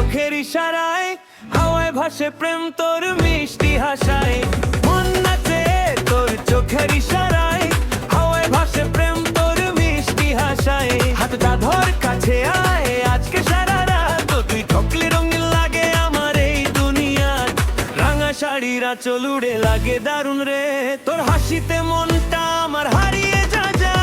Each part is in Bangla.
চোখের ইশারায় হাওয়ায় ভাসে প্রেম তোর মিষ্টি হাসায়। মন নাচে তোর চোখের ইশারায় হাওয়ায় ভাসে প্রেম তোর মিষ্টি হাসায়। হাতটা ধর কাছে আয় আজকে সারা রাত, তুই ঠকলে রঙিন লাগে আমার এই দুনিয়া। রাঙা শাড়িরা চলুড়ে লাগে দারুণ রে, তোর হাসিতে মনটা আমার হারিয়ে যা যায়।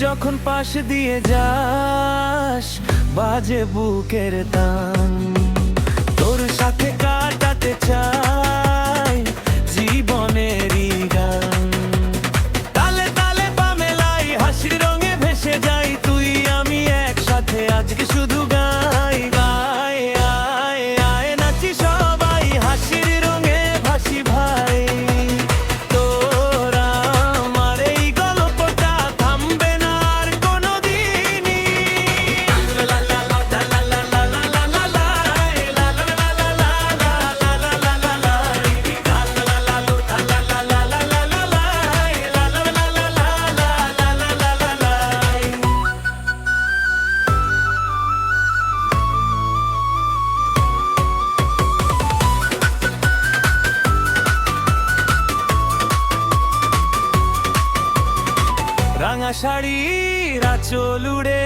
যখন পাশ দিয়ে যাস বাজে বুকের টান, তোর সাথে কাটাতে চাই জীবনেরই গান। তালে তালে পা মেলাই হাসির রঙে ভেসে যাই, তুই আমি একসাথে আজকে শুধু গাই গাই। আয় আয় নাচি সবাই হাসির রঙে ভাসি ভাই। রাঙা শাড়ির আঁচল উড়ে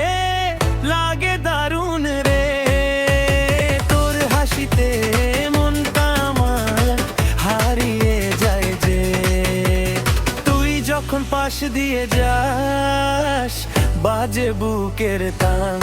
লাগে দারুণ রে, তোর হাসিতে মনটা আমার হারিয়ে যায় যে। তুই যখন পাশ দিয়ে যাস বাজে বুকের টান।